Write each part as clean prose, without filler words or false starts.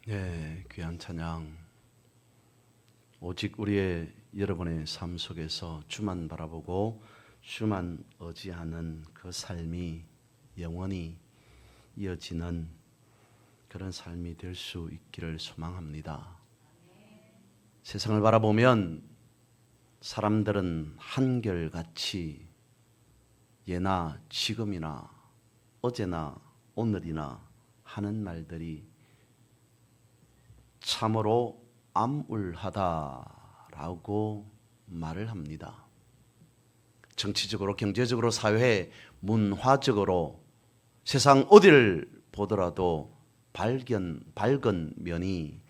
네, 귀한 찬양. 오직 우리의 여러분의 삶 속에서 주만 바라보고 주만 의지하는 그 삶이 영원히 이어지는 그런 삶이 될 수 있기를 소망합니다. 세상을 바라보면 사람들은 한결같이 예나 지금이나 어제나 오늘이나 하는 말들이 참으로 암울하다라고 말을 합니다. 정치적으로, 경제적으로, 사회, 문화적으로 세상 어디를 보더라도 밝은 면이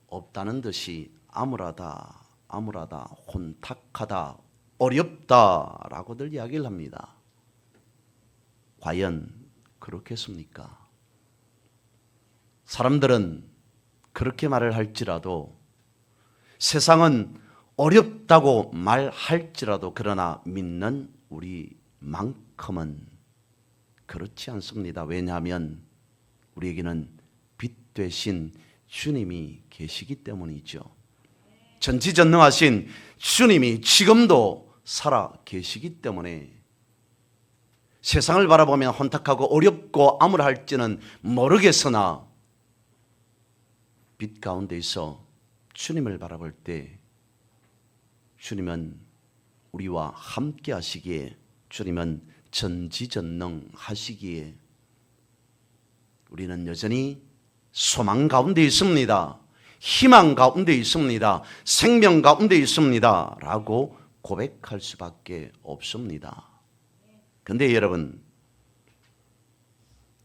없다는 듯이 암울하다, 혼탁하다, 어렵다라고들 이야기를 합니다. 과연 그렇겠습니까? 사람들은 그렇게 말을 할지라도, 세상은 어렵다고 말할지라도, 그러나 믿는 우리만큼은 그렇지 않습니다. 왜냐하면 우리에게는 빛 되신 주님이 계시기 때문이죠. 전지전능하신 주님이 지금도 살아 계시기 때문에 세상을 바라보면 혼탁하고 어렵고 암울할지는 모르겠으나 빛 가운데 있어 주님을 바라볼 때 주님은 우리와 함께 하시기에, 주님은 전지전능하시기에 우리는 여전히 소망 가운데 있습니다. 희망 가운데 있습니다. 생명 가운데 있습니다. 라고 고백할 수밖에 없습니다. 그런데 여러분,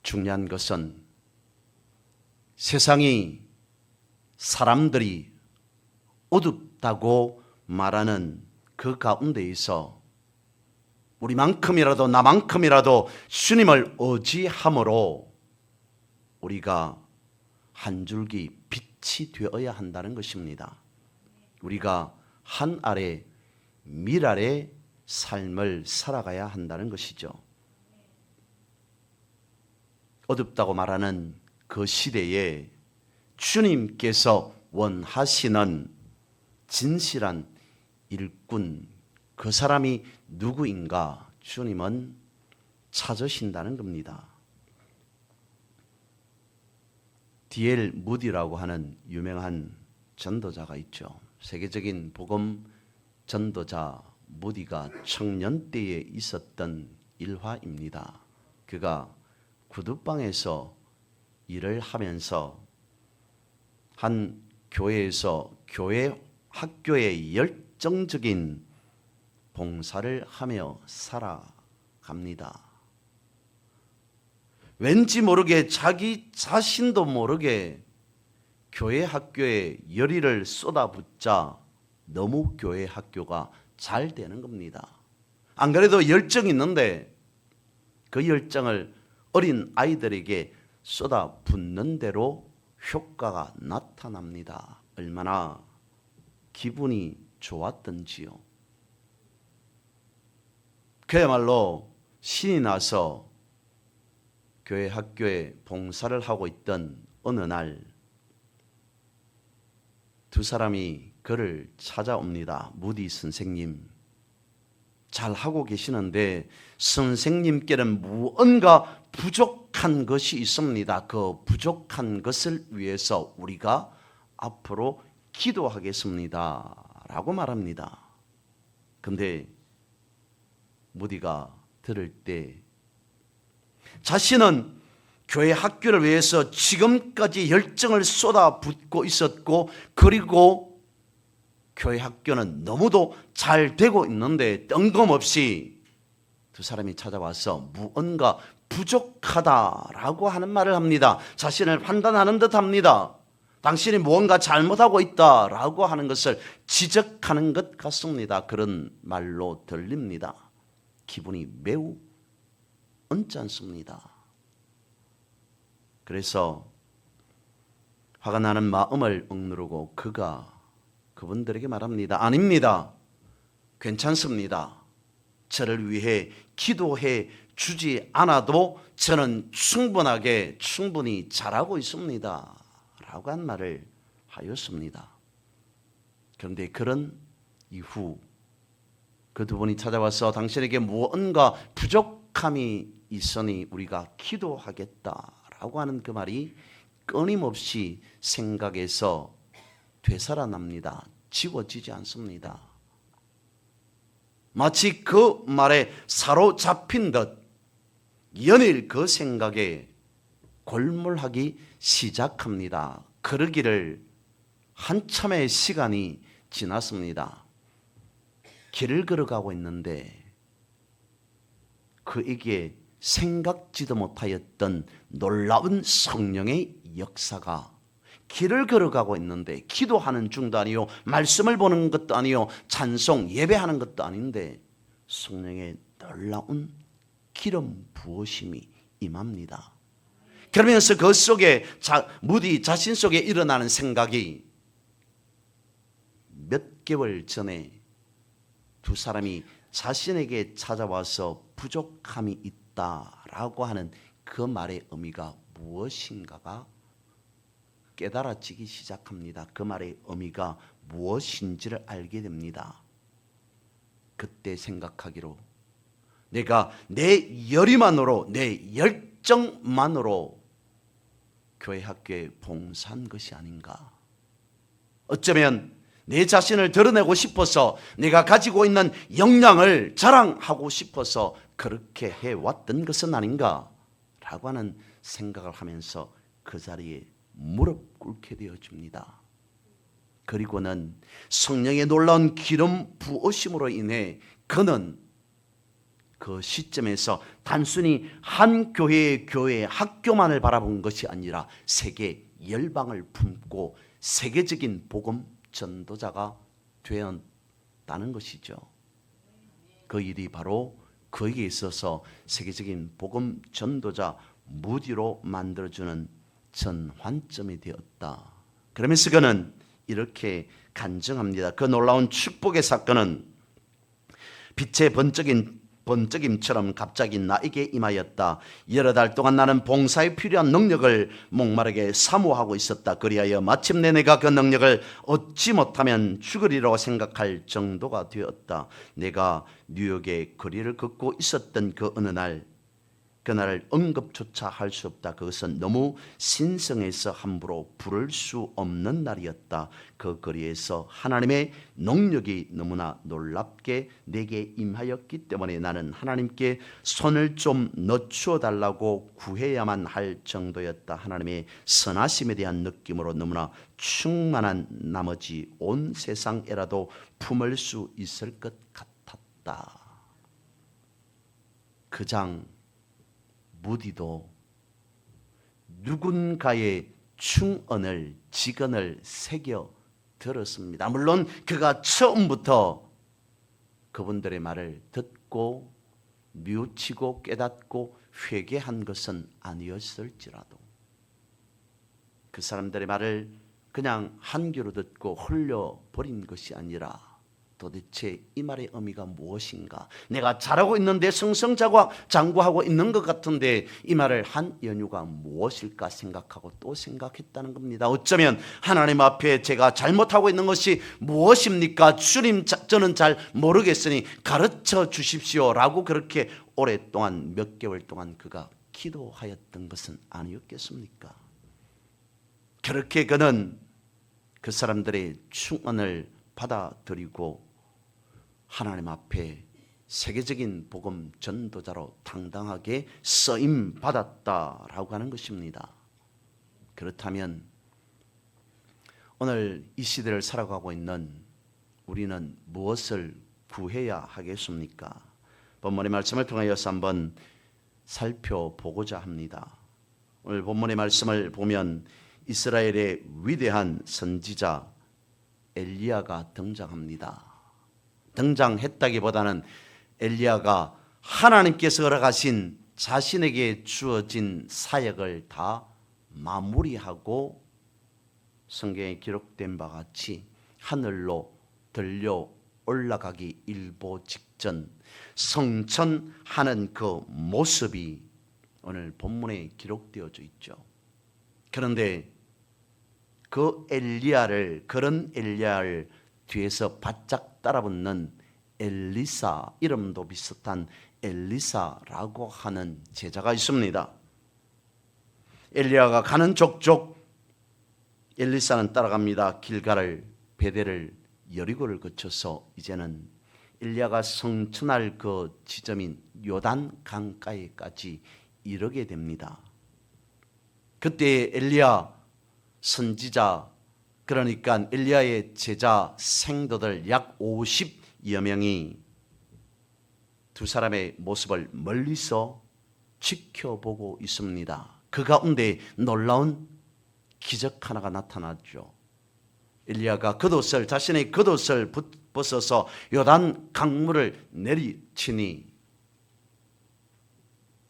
중요한 것은 세상이, 사람들이 어둡다고 말하는 그 가운데 있어 우리만큼이라도, 나만큼이라도 주님을 의지함으로 우리가 한 줄기 빛이 되어야 한다는 것입니다. 우리가 한 아래 밀 아래 삶을 살아가야 한다는 것이죠. 어둡다고 말하는 그 시대에 주님께서 원하시는 진실한 일꾼, 그 사람이 누구인가 주님은 찾으신다는 겁니다. D.L. 무디라고 하는 유명한 전도자가 있죠. 세계적인 복음 전도자 무디가 청년 때에 있었던 일화입니다. 그가 구두방에서 일을 하면서 한 교회에서 학교에 열정적인 봉사를 하며 살아갑니다. 왠지 모르게 자기 자신도 모르게 교회 학교에 열의를 쏟아붓자 너무 교회 학교가 잘 되는 겁니다. 안 그래도 열정이 있는데 그 열정을 어린 아이들에게 쏟아붓는 대로 효과가 나타납니다. 얼마나 기분이 좋았던지요. 그야말로 신이 나서 교회 학교에 봉사를 하고 있던 어느 날 두 사람이 그를 찾아옵니다. 무디 선생님, 잘하고 계시는데 선생님께는 무언가 부족한 것이 있습니다. 그 부족한 것을 위해서 우리가 앞으로 기도하겠습니다. 라고 말합니다. 그런데 무디가 들을 때 자신은 교회 학교를 위해서 지금까지 열정을 쏟아붓고 있었고, 그리고 교회 학교는 너무도 잘 되고 있는데 뜬금없이 두 사람이 찾아와서 무언가 부족하다라고 하는 말을 합니다. 자신을 판단하는 듯 합니다. 당신이 무언가 잘못하고 있다라고 하는 것을 지적하는 것 같습니다. 그런 말로 들립니다. 기분이 매우 언짢습니다. 그래서 화가 나는 마음을 억누르고 그가 그분들에게 말합니다. 아닙니다. 괜찮습니다. 저를 위해 기도해 주지 않아도 저는 충분히 잘하고 있습니다. 라고 한 말을 하였습니다. 그런데 그런 이후 그 두 분이 찾아와서 당신에게 무언가 부족함이 있으니 우리가 기도하겠다라고 하는 그 말이 끊임없이 생각에서 되살아납니다. 지워지지 않습니다. 마치 그 말에 사로잡힌 듯 연일 그 생각에 골몰하기 시작합니다. 그러기를 한참의 시간이 지났습니다. 길을 걸어가고 있는데 그에게 생각지도 못하였던 놀라운 성령의 역사가, 길을 걸어가고 있는데 기도하는 중도 아니요, 말씀을 보는 것도 아니요, 찬송 예배하는 것도 아닌데 성령의 놀라운 기름 부으심이 임합니다. 그러면서 그 속에 무디 자신 속에 일어나는 생각이 몇 개월 전에 두 사람이 자신에게 찾아와서 부족함이 있다라고 하는 그 말의 의미가 무엇인가가 깨달아지기 시작합니다. 그 말의 의미가 무엇인지를 알게 됩니다. 그때 생각하기로 내가 내 열의만으로, 내 열정만으로 교회 학교에 봉사한 것이 아닌가. 어쩌면 내 자신을 드러내고 싶어서, 내가 가지고 있는 역량을 자랑하고 싶어서 그렇게 해왔던 것은 아닌가라고 하는 생각을 하면서 그 자리에 무릎 꿇게 되어집니다. 그리고는 성령의 놀라운 기름 부으심으로 인해 그는 그 시점에서 단순히 한 교회의 교회 학교만을 바라본 것이 아니라 세계 열방을 품고 세계적인 복음 전도자가 되었다는 것이죠. 그 일이 바로 그에게 있어서 세계적인 복음 전도자 무디로 만들어주는 전환점이 되었다. 그러면서 그는 이렇게 간증합니다. 그 놀라운 축복의 사건은 빛의 번쩍임처럼 갑자기 나에게 임하였다. 여러 달 동안 나는 봉사에 필요한 능력을 목마르게 사모하고 있었다. 그리하여 마침내 내가 그 능력을 얻지 못하면 죽으리라고 생각할 정도가 되었다. 내가 뉴욕에 거리를 걷고 있었던 그 어느 날, 그날을 언급조차 할 수 없다. 그것은 너무 신성해서 함부로 부를 수 없는 날이었다. 그 거리에서 하나님의 능력이 너무나 놀랍게 내게 임하였기 때문에 나는 하나님께 손을 좀 넣어주어 달라고 구해야만 할 정도였다. 하나님의 선하심에 대한 느낌으로 너무나 충만한 나머지 온 세상에라도 품을 수 있을 것 같았다. 그장 무디도 누군가의 충언을, 직언을 새겨 들었습니다. 물론 그가 처음부터 그분들의 말을 듣고 뉘우치고 깨닫고 회개한 것은 아니었을지라도 그 사람들의 말을 그냥 한 귀로 듣고 흘려버린 것이 아니라 도대체 이 말의 의미가 무엇인가? 내가 잘하고 있는데 승승장구하고 있는 것 같은데 이 말을 한 연유가 무엇일까 생각하고 또 생각했다는 겁니다. 어쩌면 하나님 앞에 제가 잘못하고 있는 것이 무엇입니까? 주님, 저는 잘 모르겠으니 가르쳐 주십시오라고 그렇게 오랫동안, 몇 개월 동안 그가 기도하였던 것은 아니었겠습니까? 그렇게 그는 그 사람들의 충언을 받아들이고 하나님 앞에 세계적인 복음 전도자로 당당하게 쓰임 받았다라고 하는 것입니다. 그렇다면 오늘 이 시대를 살아가고 있는 우리는 무엇을 구해야 하겠습니까? 본문의 말씀을 통하여서 한번 살펴보고자 합니다. 오늘 본문의 말씀을 보면 이스라엘의 위대한 선지자 엘리야가 등장합니다. 등장했다기보다는 엘리야가 하나님께서 허락하신 자신에게 주어진 사역을 다 마무리하고 성경에 기록된 바 같이 하늘로 들려 올라가기 일보 직전 성천하는 그 모습이 오늘 본문에 기록되어져 있죠. 그런데 그런 엘리야를 뒤에서 바짝 따라붙는 엘리사, 이름도 비슷한 엘리사라고 하는 제자가 있습니다. 엘리야가 가는 족족 엘리사는 따라갑니다. 길갈을, 베델을, 여리고를 거쳐서 이제는 엘리야가 성천할 그 지점인 요단 강가에까지 이르게 됩니다. 그때 엘리야 선지자, 그러니까 엘리야의 제자 생도들 약 50여 명이 두 사람의 모습을 멀리서 지켜보고 있습니다. 그 가운데 놀라운 기적 하나가 나타났죠. 엘리야가 자신의 겉옷을 벗어서 요단 강물을 내리치니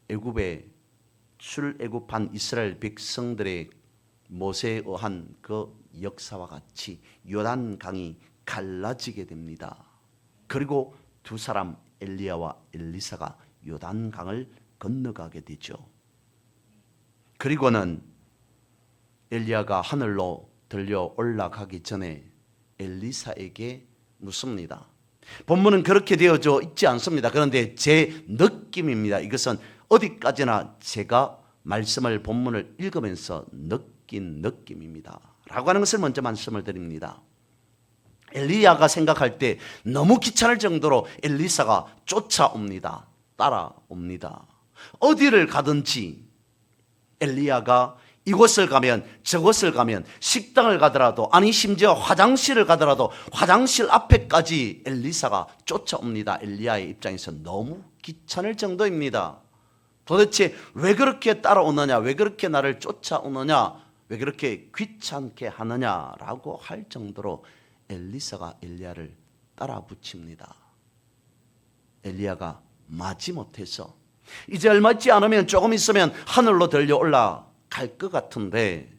애굽에 출애굽한 이스라엘 백성들의 모세에 의한 그 역사와 같이 요단 강이 갈라지게 됩니다. 그리고 두 사람 엘리야와 엘리사가 요단 강을 건너가게 되죠. 그리고는 엘리야가 하늘로 들려 올라가기 전에 엘리사에게 묻습니다. 본문은 그렇게 되어져 있지 않습니다. 그런데 제 느낌입니다. 이것은 어디까지나 제가 본문을 읽으면서 느낀 느낌입니다. 라고 하는 것을 먼저 말씀을 드립니다. 엘리야가 생각할 때 너무 귀찮을 정도로 엘리사가 쫓아옵니다. 따라옵니다. 어디를 가든지 엘리야가 이곳을 가면 저곳을 가면 식당을 가더라도, 아니 심지어 화장실을 가더라도 화장실 앞에까지 엘리사가 쫓아옵니다. 엘리야의 입장에서 너무 귀찮을 정도입니다. 도대체 왜 그렇게 따라오느냐, 왜 그렇게 나를 쫓아오느냐, 왜 그렇게 귀찮게 하느냐라고 할 정도로 엘리사가 엘리야를 따라붙입니다. 엘리야가 마지못해서 이제 얼마 있지 않으면, 조금 있으면 하늘로 들려 올라갈 것 같은데,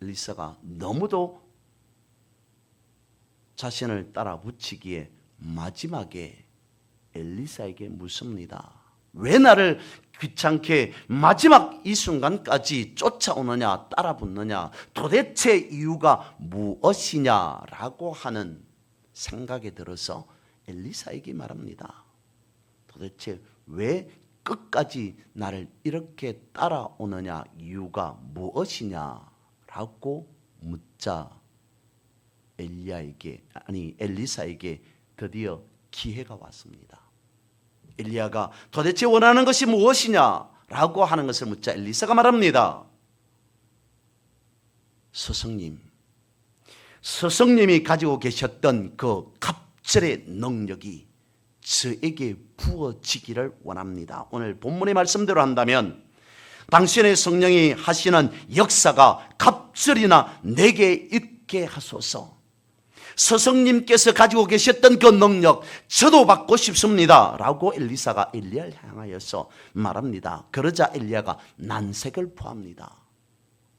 엘리사가 너무도 자신을 따라붙이기에 마지막에 엘리사에게 묻습니다. 왜 나를 귀찮게 마지막 이 순간까지 쫓아오느냐, 따라붙느냐, 도대체 이유가 무엇이냐라고 하는 생각에 들어서 엘리사에게 말합니다. 도대체 왜 끝까지 나를 이렇게 따라오느냐, 이유가 무엇이냐라고 묻자 엘리사에게 드디어 기회가 왔습니다. 엘리야가 도대체 원하는 것이 무엇이냐라고 하는 것을 묻자 엘리사가 말합니다. 스승님이 가지고 계셨던 그 갑절의 능력이 저에게 부어지기를 원합니다. 오늘 본문의 말씀대로 한다면 당신의 성령이 하시는 역사가 갑절이나 내게 있게 하소서. 스승님께서 가지고 계셨던 그 능력 저도 받고 싶습니다 라고 엘리사가 엘리야를 향하여서 말합니다. 그러자 엘리야가 난색을 표합니다.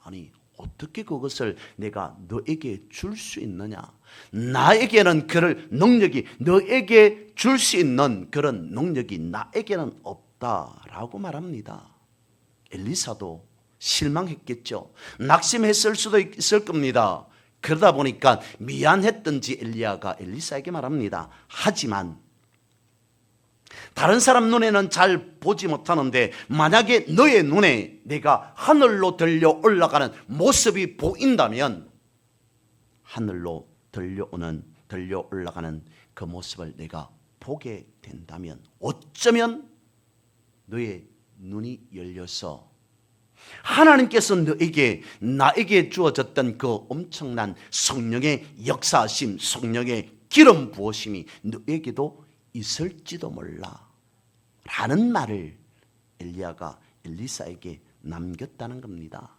아니, 어떻게 그것을 내가 너에게 줄 수 있느냐? 나에게는 그럴 능력이, 너에게 줄 수 있는 그런 능력이 나에게는 없다라고 말합니다. 엘리사도 실망했겠죠. 낙심했을 수도 있을 겁니다. 그러다 보니까 미안했던지 엘리야가 엘리사에게 말합니다. 하지만 다른 사람 눈에는 잘 보지 못하는데 만약에 너의 눈에 내가 하늘로 들려 올라가는 모습이 보인다면, 하늘로 들려 올라가는 그 모습을 내가 보게 된다면 어쩌면 너의 눈이 열려서 하나님께서 나에게 주어졌던 그 엄청난 성령의 역사하심, 성령의 기름 부으심이 너에게도 있을지도 몰라 라는 말을 엘리야가 엘리사에게 남겼다는 겁니다.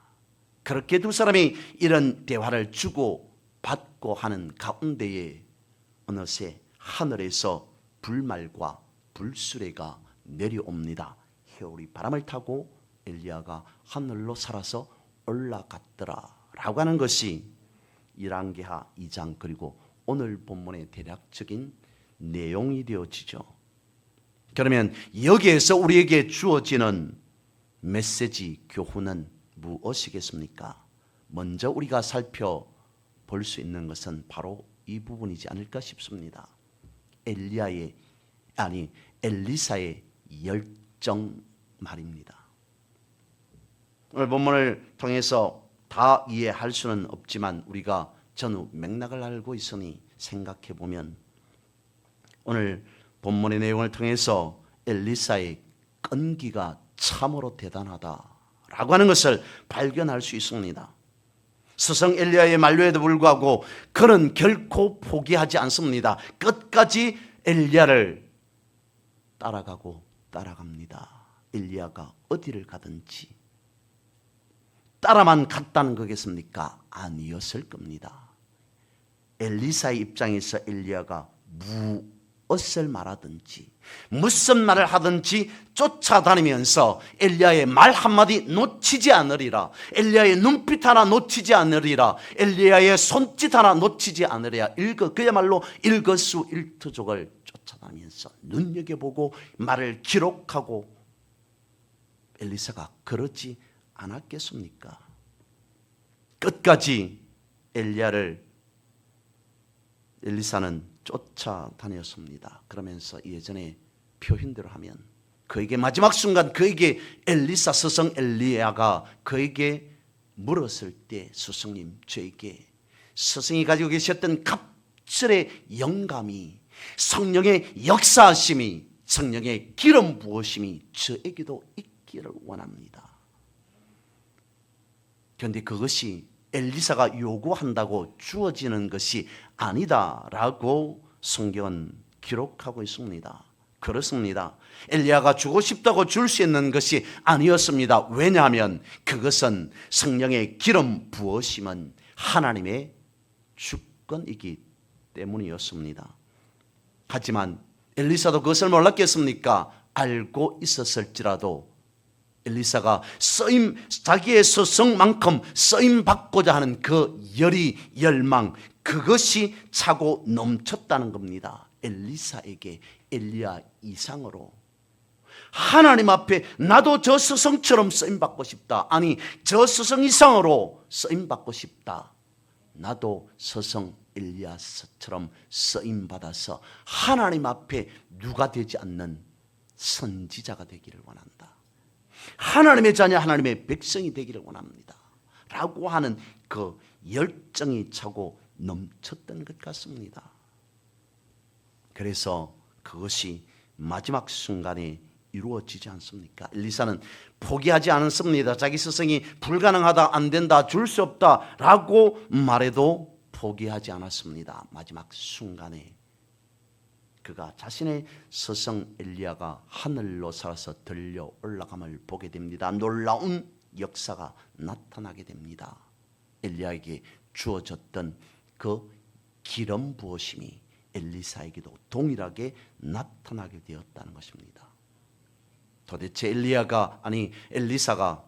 그렇게 두 사람이 이런 대화를 주고받고 하는 가운데에 어느새 하늘에서 불말과 불수레가 내려옵니다. 해오리 바람을 타고 엘리야가 하늘로 살아서 올라갔더라 라고 하는 것이 열왕기하 2장 그리고 오늘 본문의 대략적인 내용이 되어지죠. 그러면 여기에서 우리에게 주어지는 메시지, 교훈은 무엇이겠습니까? 먼저 우리가 살펴볼 볼 수 있는 것은 바로 이 부분이지 않을까 싶습니다. 엘리사의 열정 말입니다. 오늘 본문을 통해서 다 이해할 수는 없지만 우리가 전후 맥락을 알고 있으니 생각해 보면 오늘 본문의 내용을 통해서 엘리사의 끈기가 참으로 대단하다라고 하는 것을 발견할 수 있습니다. 스승 엘리야의 만류에도 불구하고 그는 결코 포기하지 않습니다. 끝까지 엘리야를 따라갑니다. 엘리야가 어디를 가든지 따라만 갔다는 거겠습니까? 아니었을 겁니다. 엘리사의 입장에서 엘리야가 무엇을 말하든지 무슨 말을 하든지 쫓아다니면서 엘리야의 말 한마디 놓치지 않으리라, 엘리야의 눈빛 하나 놓치지 않으리라, 엘리야의 손짓 하나 놓치지 않으리라. 그야말로 일거수일투족을 쫓아다니면서 눈여겨보고 말을 기록하고 엘리사가 그러지 않았겠습니까? 끝까지 엘리사는 쫓아다녔습니다. 그러면서 예전에 표현대로 하면 그에게 마지막 순간 그에게 엘리사 스승 엘리야가 그에게 물었을 때, 스승님, 저에게 스승이 가지고 계셨던 갑절의 영감이, 성령의 역사하심이, 성령의 기름 부으심이 저에게도 있기를 원합니다. 그런데 그것이 엘리사가 요구한다고 주어지는 것이 아니다라고 성경은 기록하고 있습니다. 그렇습니다. 엘리야가 주고 싶다고 줄 수 있는 것이 아니었습니다. 왜냐하면 그것은 성령의 기름 부으심은 하나님의 주권이기 때문이었습니다. 하지만 엘리사도 그것을 몰랐겠습니까? 알고 있었을지라도 엘리사가 자기의 스승만큼 쓰임 받고자 하는 그 열망, 그것이 차고 넘쳤다는 겁니다. 엘리사에게 엘리야 이상으로 하나님 앞에 나도 저 스승처럼 쓰임 받고 싶다. 아니, 저 스승 이상으로 쓰임 받고 싶다. 나도 스승 엘리야처럼 쓰임 받아서 하나님 앞에 누가 되지 않는 선지자가 되기를 원한다. 하나님의 자녀, 하나님의 백성이 되기를 원합니다. 라고 하는 그 열정이 차고 넘쳤던 것 같습니다. 그래서 그것이 마지막 순간에 이루어지지 않습니까? 엘리사는 포기하지 않습니다. 자기 스승이 불가능하다, 안 된다, 줄 수 없다 라고 말해도 포기하지 않았습니다. 마지막 순간에 그가 자신의 스승 엘리야가 하늘로 살아서 들려 올라감을 보게 됩니다. 놀라운 역사가 나타나게 됩니다. 엘리야에게 주어졌던 그 기름 부으심이 엘리사에게도 동일하게 나타나게 되었다는 것입니다. 도대체 엘리사가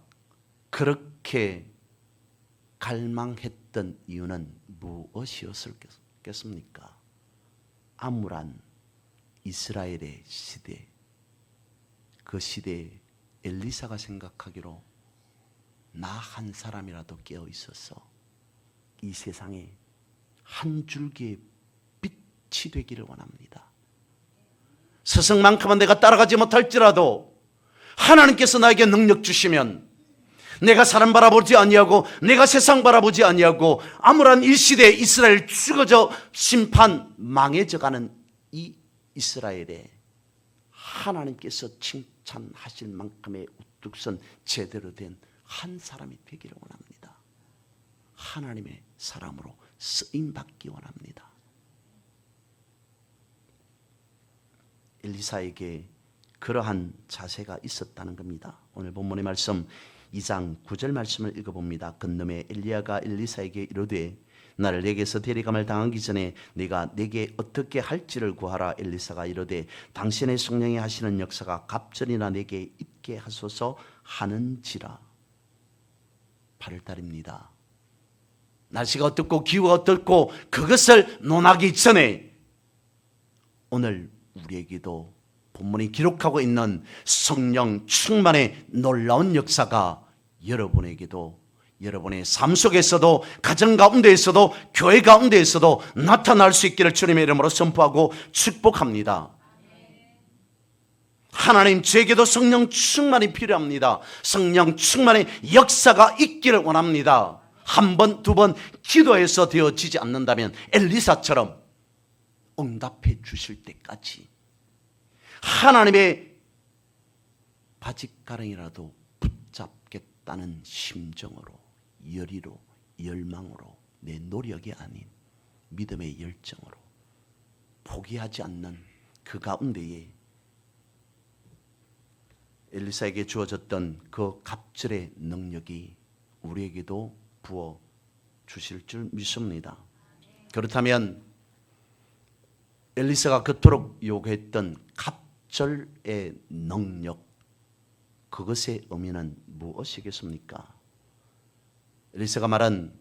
그렇게 갈망했던 이유는 무엇이었겠습니까? 암울한 이스라엘의 시대, 그 시대에 엘리사가 생각하기로 나 한 사람이라도 깨어 있어서 이 세상에 한 줄기의 빛이 되기를 원합니다. 스승만큼은 내가 따라가지 못할지라도 하나님께서 나에게 능력 주시면 내가 사람 바라보지 아니하고 내가 세상 바라보지 아니하고 암울한 이 시대에 이스라엘 죽어져 심판 망해져가는 이 이스라엘에 하나님께서 칭찬하실 만큼의 우뚝 선 제대로 된 한 사람이 되기를 원합니다. 하나님의 사람으로 쓰임받기 원합니다. 엘리사에게 그러한 자세가 있었다는 겁니다. 오늘 본문의 말씀 2장 9절 말씀을 읽어봅니다. 그놈의 엘리야가 엘리사에게 이르되 나를 내게서 데려감을 당하기 전에 네가 내게 어떻게 할지를 구하라. 엘리사가 이르되 당신의 성령이 하시는 역사가 갑절이나 내게 있게 하소서 하는지라. 8월달입니다. 날씨가 어떻고 기후가 어떻고 그것을 논하기 전에 오늘 우리에게도 본문이 기록하고 있는 성령 충만의 놀라운 역사가 여러분에게도 여러분의 삶 속에서도, 가정 가운데에서도, 교회 가운데에서도 나타날 수 있기를 주님의 이름으로 선포하고 축복합니다. 하나님, 저에게도 성령 충만이 필요합니다. 성령 충만의 역사가 있기를 원합니다. 한 번, 두 번 기도해서 되어지지 않는다면 엘리사처럼 응답해 주실 때까지 하나님의 바짓가랑이라도 붙잡겠다는 심정으로, 열의로, 열망으로, 내 노력이 아닌 믿음의 열정으로 포기하지 않는 그 가운데에 엘리사에게 주어졌던 그 갑절의 능력이 우리에게도 부어 주실 줄 믿습니다. 그렇다면 엘리사가 그토록 요구했던 갑절의 능력, 그것의 의미는 무엇이겠습니까? 엘리사가 말한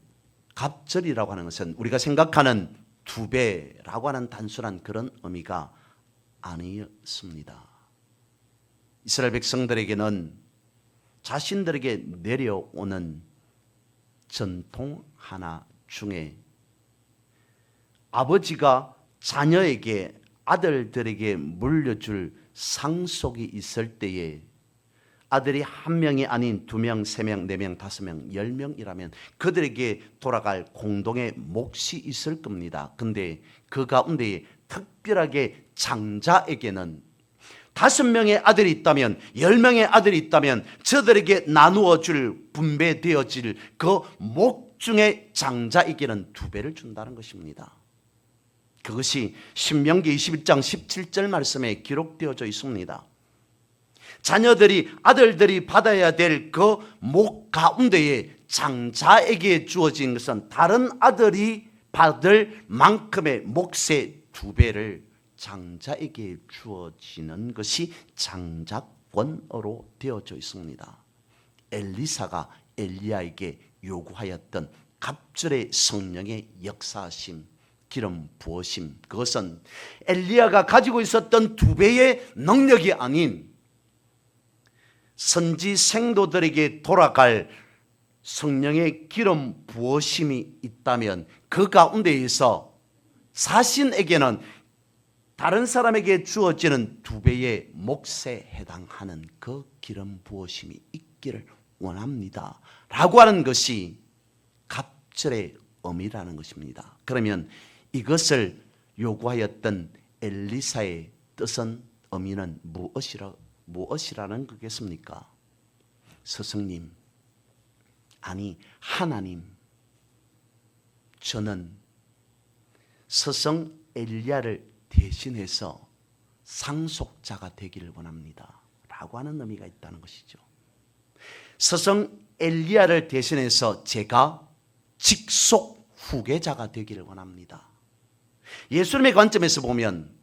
갑절이라고 하는 것은 우리가 생각하는 2배라고 하는 단순한 그런 의미가 아니었습니다. 이스라엘 백성들에게는 자신들에게 내려오는 전통 하나 중에 아버지가 자녀에게, 아들들에게 물려줄 상속이 있을 때에 아들이 1명이 아닌 2명, 3명, 4명, 5명, 10명이라면 그들에게 돌아갈 공동의 몫이 있을 겁니다. 근데 그 가운데 특별하게 장자에게는 5명의 아들이 있다면, 10명의 아들이 있다면 저들에게 나누어 줄, 분배되어질 그 목 중에 장자에게는 2배를 준다는 것입니다. 그것이 신명기 21장 17절 말씀에 기록되어져 있습니다. 자녀들이, 아들들이 받아야 될 그 목 가운데에 장자에게 주어진 것은 다른 아들이 받을 만큼의 몫의 2배를 장자에게 주어지는 것이 장자권으로 되어져 있습니다. 엘리사가 엘리야에게 요구하였던 갑절의 성령의 역사하심, 기름 부으심, 그것은 엘리야가 가지고 있었던 2배의 능력이 아닌 선지 생도들에게 돌아갈 성령의 기름 부으심이 있다면 그 가운데에서 자신에게는 다른 사람에게 주어지는 2배의 몫에 해당하는 그 기름 부으심이 있기를 원합니다 라고 하는 것이 갑절의 의미라는 것입니다. 그러면 이것을 요구하였던 엘리사의 뜻은, 의미는 무엇이라는 거겠습니까? 스승님, 아니 하나님, 저는 스승 엘리야를 대신해서 상속자가 되기를 원합니다 라고 하는 의미가 있다는 것이죠. 스승 엘리야를 대신해서 제가 직속 후계자가 되기를 원합니다. 예수님의 관점에서 보면,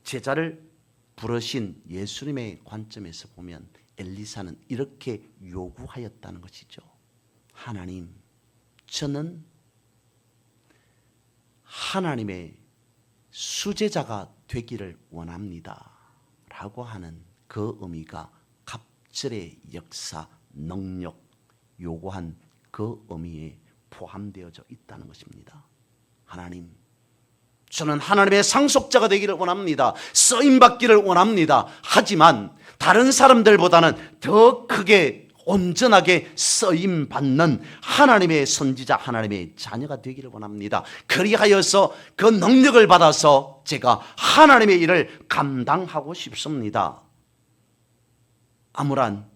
제자를 부르신 예수님의 관점에서 보면 엘리사는 이렇게 요구하였다는 것이죠. 하나님, 저는 하나님의 수제자가 되기를 원합니다 라고 하는 그 의미가 갑절의 역사, 능력, 요구한 그 의미에 포함되어져 있다는 것입니다. 하나님, 저는 하나님의 상속자가 되기를 원합니다. 쓰임받기를 원합니다. 하지만 다른 사람들보다는 더 크게 온전하게 쓰임받는 하나님의 선지자, 하나님의 자녀가 되기를 원합니다. 그리하여서 그 능력을 받아서 제가 하나님의 일을 감당하고 싶습니다. 아무란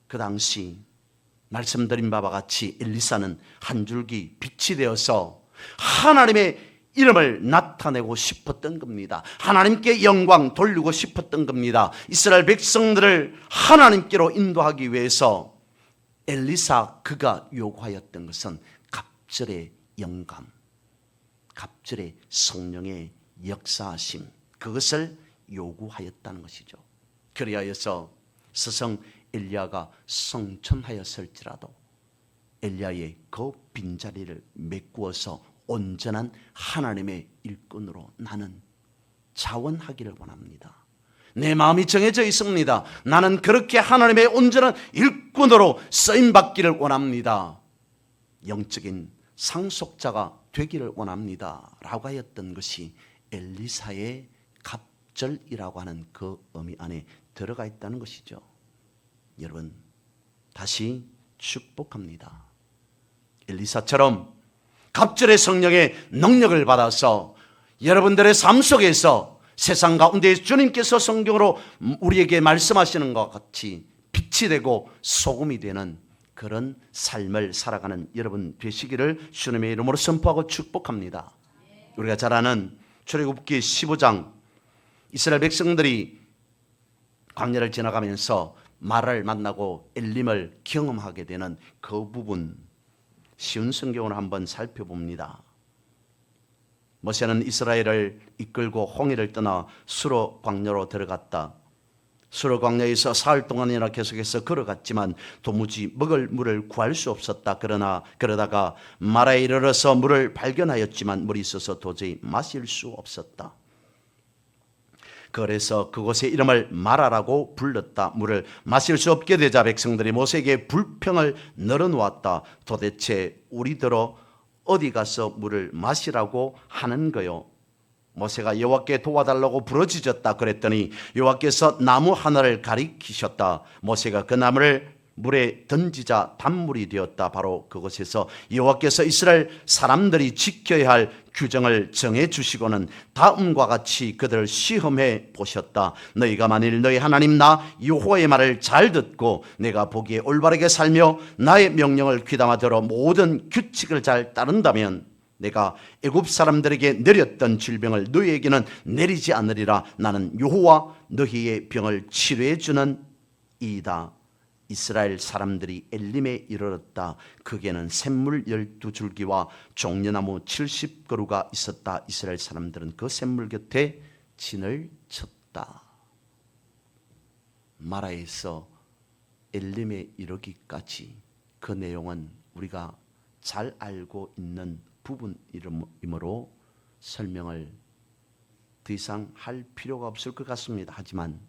그 당시 말씀드린 바와 같이 엘리사는 한 줄기 빛이 되어서 하나님의 이름을 나타내고 싶었던 겁니다. 하나님께 영광 돌리고 싶었던 겁니다. 이스라엘 백성들을 하나님께로 인도하기 위해서 엘리사 그가 요구하였던 것은 갑절의 영감, 갑절의 성령의 역사하심, 그것을 요구하였다는 것이죠. 그리하여서 스승 엘리야가 성천하였을지라도 엘리야의 그 빈자리를 메꾸어서 온전한 하나님의 일꾼으로 나는 자원하기를 원합니다. 내 마음이 정해져 있습니다. 나는 그렇게 하나님의 온전한 일꾼으로 쓰임받기를 원합니다. 영적인 상속자가 되기를 원합니다 라고 하였던 것이 엘리사의 갑절이라고 하는 그 의미 안에 들어가 있다는 것이죠. 여러분, 다시 축복합니다. 엘리사처럼 갑절의 성령의 능력을 받아서 여러분들의 삶 속에서 세상 가운데 주님께서 성경으로 우리에게 말씀하시는 것 같이 빛이 되고 소금이 되는 그런 삶을 살아가는 여러분 되시기를 주님의 이름으로 선포하고 축복합니다. 우리가 잘 아는 출애굽기 15장, 이스라엘 백성들이 광야를 지나가면서 마라를 만나고 엘림을 경험하게 되는 그 부분, 쉬운 성경으로 한번 살펴봅니다. 모세는 이스라엘을 이끌고 홍해를 떠나 수로 광야로 들어갔다. 수로 광야에서 사흘 동안이나 계속해서 걸어갔지만 도무지 먹을 물을 구할 수 없었다. 그러다가 마라에 이르러서 물을 발견하였지만 물이 있어서 도저히 마실 수 없었다. 그래서 그곳의 이름을 마라라고 불렀다. 물을 마실 수 없게 되자 백성들이 모세에게 불평을 늘어놓았다. 도대체 우리더러 어디 가서 물을 마시라고 하는 거요? 모세가 여호와께 도와달라고 부르짖었다 그랬더니 여호와께서 나무 하나를 가리키셨다. 모세가 그 나무를 물에 던지자 단물이 되었다. 바로 그곳에서 여호와께서 이스라엘 사람들이 지켜야 할 규정을 정해 주시고는 다음과 같이 그들을 시험해 보셨다. 너희가 만일 너희 하나님 나 여호와의 말을 잘 듣고 내가 보기에 올바르게 살며 나의 명령을 귀담아 들어 모든 규칙을 잘 따른다면 내가 애굽 사람들에게 내렸던 질병을 너희에게는 내리지 않으리라. 나는 여호와 너희의 병을 치료해 주는 이이다. 이스라엘 사람들이 엘림에 이르렀다. 거기에는 샘물 12줄기와 종려나무 70그루가 있었다. 이스라엘 사람들은 그 샘물 곁에 진을 쳤다. 마라에서 엘림에 이르기까지 그 내용은 우리가 잘 알고 있는 부분이므로 설명을 더 이상 할 필요가 없을 것 같습니다. 하지만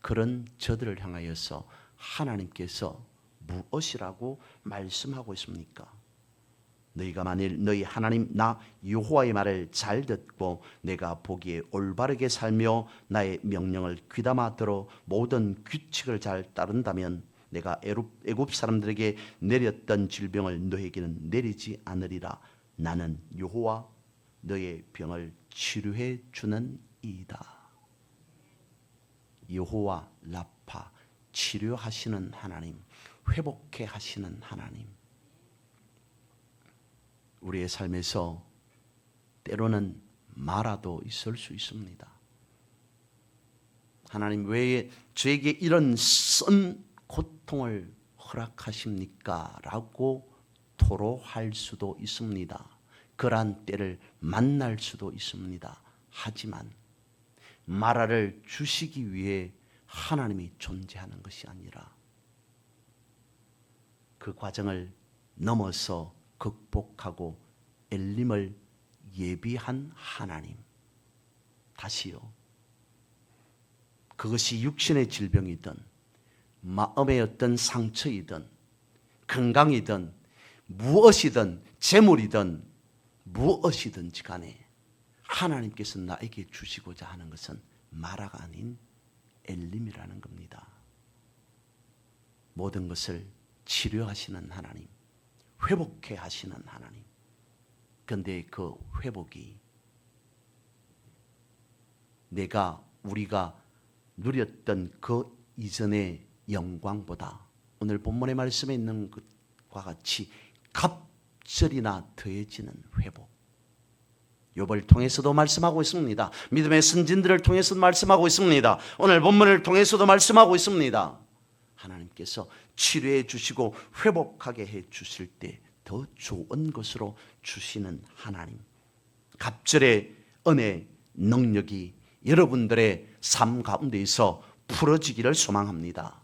그런 저들을 향하여서 하나님께서 무엇이라고 말씀하고 있습니까? 너희가 만일 너희 하나님 나 여호와의 말을 잘 듣고 내가 보기에 올바르게 살며 나의 명령을 귀담아 들어 모든 규칙을 잘 따른다면 내가 애굽 사람들에게 내렸던 질병을 너에게는 내리지 않으리라. 나는 여호와 너의 병을 치료해 주는 이이다. 여호와 라파, 치료하시는 하나님, 회복해 하시는 하나님. 우리의 삶에서 때로는 마라도 있을 수 있습니다. 하나님 왜 저에게 이런 쓴 고통을 허락하십니까? 라고 토로할 수도 있습니다. 그러한 때를 만날 수도 있습니다. 하지만 마라를 주시기 위해 하나님이 존재하는 것이 아니라 그 과정을 넘어서 극복하고 엘림을 예비한 하나님. 다시요. 그것이 육신의 질병이든 마음의 어떤 상처이든 건강이든 무엇이든 재물이든 무엇이든지 간에 하나님께서 나에게 주시고자 하는 것은 마라가 아닌 엘림이라는 겁니다. 모든 것을 치료하시는 하나님, 회복해 하시는 하나님. 그런데 그 회복이 우리가 누렸던 그 이전의 영광보다 오늘 본문의 말씀에 있는 것과 같이 갑절이나 더해지는 회복. 욥을 통해서도 말씀하고 있습니다. 믿음의 선진들을 통해서도 말씀하고 있습니다. 오늘 본문을 통해서도 말씀하고 있습니다. 하나님께서 치료해 주시고 회복하게 해 주실 때 더 좋은 것으로 주시는 하나님. 갑절의 은혜, 능력이 여러분들의 삶 가운데에서 풀어지기를 소망합니다.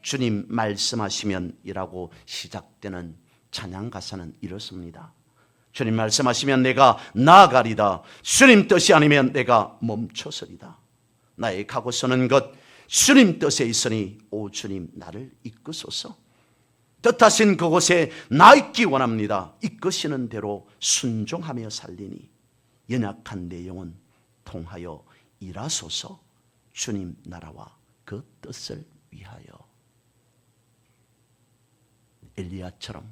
주님 말씀하시면 이라고 시작되는 찬양 가사는 이렇습니다. 주님 말씀하시면 내가 나아가리다. 주님 뜻이 아니면 내가 멈춰서리다. 나의 가고 서는 것 주님 뜻에 있으니 오 주님 나를 이끄소서. 뜻하신 그곳에 나 있기 원합니다. 이끄시는 대로 순종하며 살리니 연약한 내 영혼 통하여 일하소서. 주님 나라와 그 뜻을 위하여. 엘리야처럼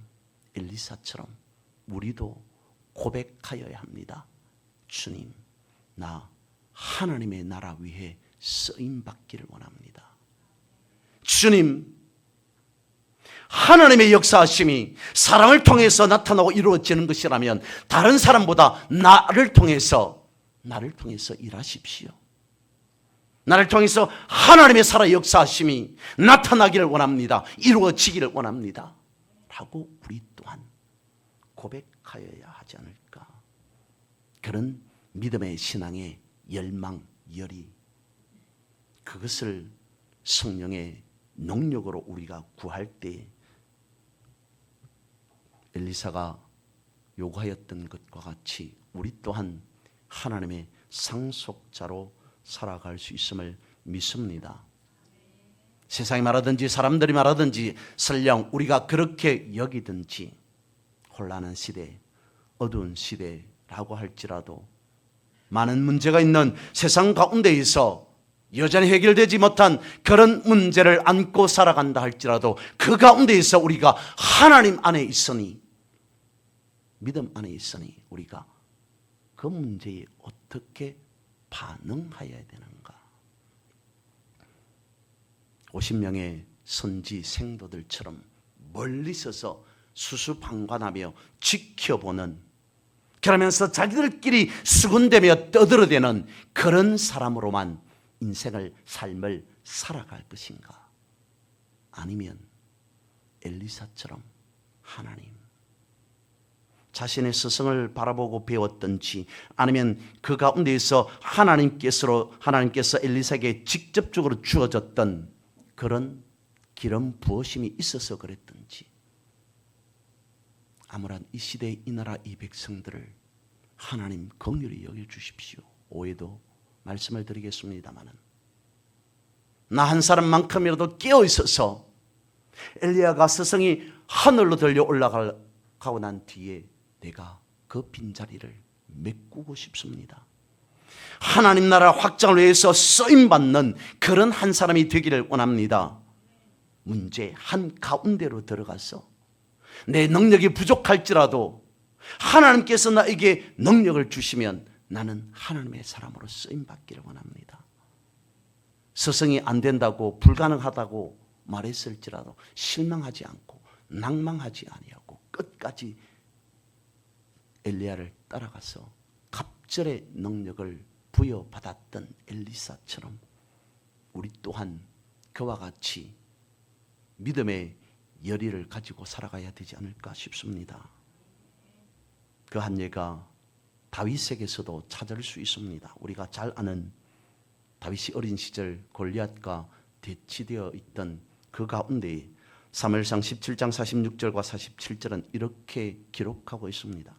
엘리사처럼 우리도 고백하여야 합니다. 주님, 나 하나님의 나라 위해 쓰임받기를 원합니다. 주님, 하나님의 역사하심이 사람을 통해서 나타나고 이루어지는 것이라면 다른 사람보다 나를 통해서 일하십시오. 나를 통해서 하나님의 살아 역사하심이 나타나기를 원합니다. 이루어지기를 원합니다. 라고 우리 또한 고백하여야 하지 않을까. 그런 믿음의 신앙의 열망, 열의, 그것을 성령의 능력으로 우리가 구할 때 엘리사가 요구하였던 것과 같이 우리 또한 하나님의 상속자로 살아갈 수 있음을 믿습니다. 세상이 말하든지 사람들이 말하든지 설령 우리가 그렇게 여기든지 혼란한 시대, 어두운 시대라고 할지라도 많은 문제가 있는 세상 가운데에서 여전히 해결되지 못한 그런 문제를 안고 살아간다 할지라도 그 가운데에서 우리가 하나님 안에 있으니, 믿음 안에 있으니 우리가 그 문제에 어떻게 반응하여야 되는가. 50명의 선지 생도들처럼 멀리 서서 수수방관하며 지켜보는, 그러면서 자기들끼리 수군대며 떠들어대는 그런 사람으로만 인생을, 삶을 살아갈 것인가? 아니면 엘리사처럼 하나님, 자신의 스승을 바라보고 배웠던지, 아니면 그 가운데에서 하나님께서 엘리사에게 직접적으로 주어졌던 그런 기름 부으심이 있어서 그랬던지, 아무런 이 시대, 이 나라, 이 백성들을 하나님 긍휼히 여겨주십시오. 오해도 말씀을 드리겠습니다마는 나 한 사람만큼이라도 깨어 있어서 엘리야가 스승이 하늘로 들려 올라가고 난 뒤에 내가 그 빈자리를 메꾸고 싶습니다. 하나님 나라 확장을 위해서 쓰임받는 그런 한 사람이 되기를 원합니다. 문제 한가운데로 들어가서 내 능력이 부족할지라도 하나님께서 나에게 능력을 주시면 나는 하나님의 사람으로 쓰임받기를 원합니다. 스승이 안 된다고, 불가능하다고 말했을지라도 실망하지 않고 낭망하지 아니하고 끝까지 엘리야를 따라가서 갑절의 능력을 부여받았던 엘리사처럼 우리 또한 그와 같이 믿음의 열의를 가지고 살아가야 되지 않을까 싶습니다. 그 한 예가 다윗에게서도 찾을 수 있습니다. 우리가 잘 아는 다윗이 어린 시절 골리앗과 대치되어 있던 그 가운데 사무엘상 17장 46절과 47절은 이렇게 기록하고 있습니다.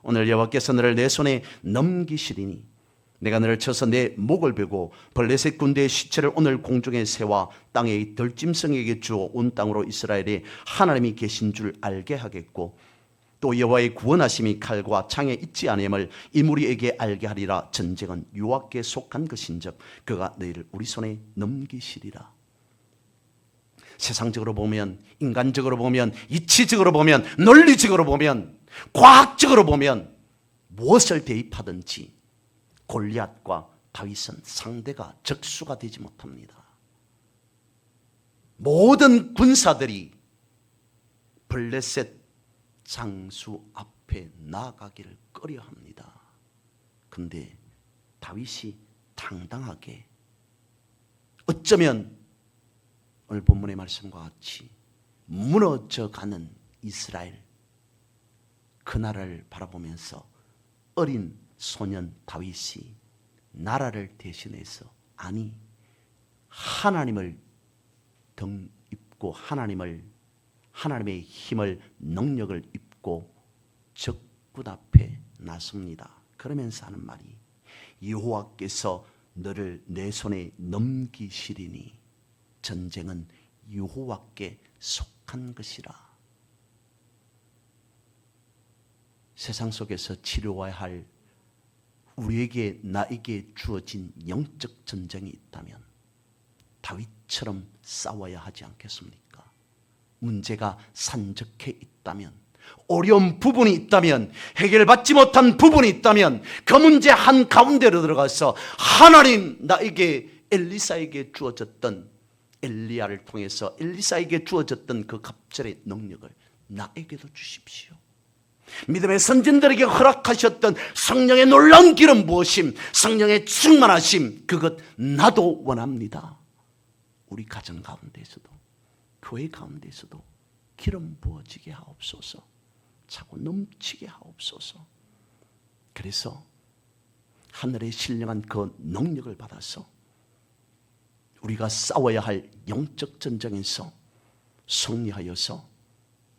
오늘 여호와께서 너를 내 손에 넘기시리니 내가 너를 쳐서 내 목을 베고 블레셋 군대의 시체를 오늘 공중에 세워 땅의 들짐승에게 주어 온 땅으로 이스라엘에 하나님이 계신 줄 알게 하겠고 또 여호와의 구원하심이 칼과 창에 있지 아니함을 이 무리에게 알게 하리라. 전쟁은 여호와께 속한 것인즉 그가 너희를 우리 손에 넘기시리라. 세상적으로 보면, 인간적으로 보면, 이치적으로 보면, 논리적으로 보면, 과학적으로 보면 무엇을 대입하든지 골리앗과 다윗은 상대가 적수가 되지 못합니다. 모든 군사들이 블레셋 장수 앞에 나아가기를 꺼려합니다. 그런데 다윗이 당당하게, 어쩌면 오늘 본문의 말씀과 같이 무너져가는 이스라엘, 그 나라를 바라보면서 어린 소년 다윗이 나라를 대신해서, 아니 하나님을 등-입고 하나님의 힘을, 능력을 입고 적군 앞에 나섭니다. 그러면서 하는 말이 여호와께서 너를 내 손에 넘기시리니 전쟁은 여호와께 속한 것이라. 세상 속에서 치료해야 할 우리에게 나에게 주어진 영적 전쟁이 있다면 다윗처럼 싸워야 하지 않겠습니까? 문제가 산적해 있다면, 어려운 부분이 있다면, 해결받지 못한 부분이 있다면 그 문제 한가운데로 들어가서 하나님, 나에게 엘리사에게 주어졌던, 엘리야를 통해서 엘리사에게 주어졌던 그 갑절의 능력을 나에게도 주십시오. 믿음의 선진들에게 허락하셨던 성령의 놀라운 기름 부으심, 성령의 충만하심, 그것 나도 원합니다. 우리 가정 가운데에서도, 교회 가운데에서도 기름 부어지게 하옵소서. 차고 넘치게 하옵소서. 그래서 하늘의 신령한 그 능력을 받아서 우리가 싸워야 할 영적 전쟁에서 승리하여서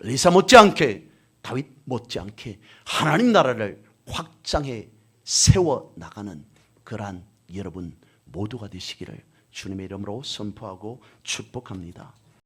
엘리사 못지않게, 다윗 못지않게 하나님 나라를 확장해 세워나가는 그러한 여러분 모두가 되시기를 주님의 이름으로 선포하고 축복합니다.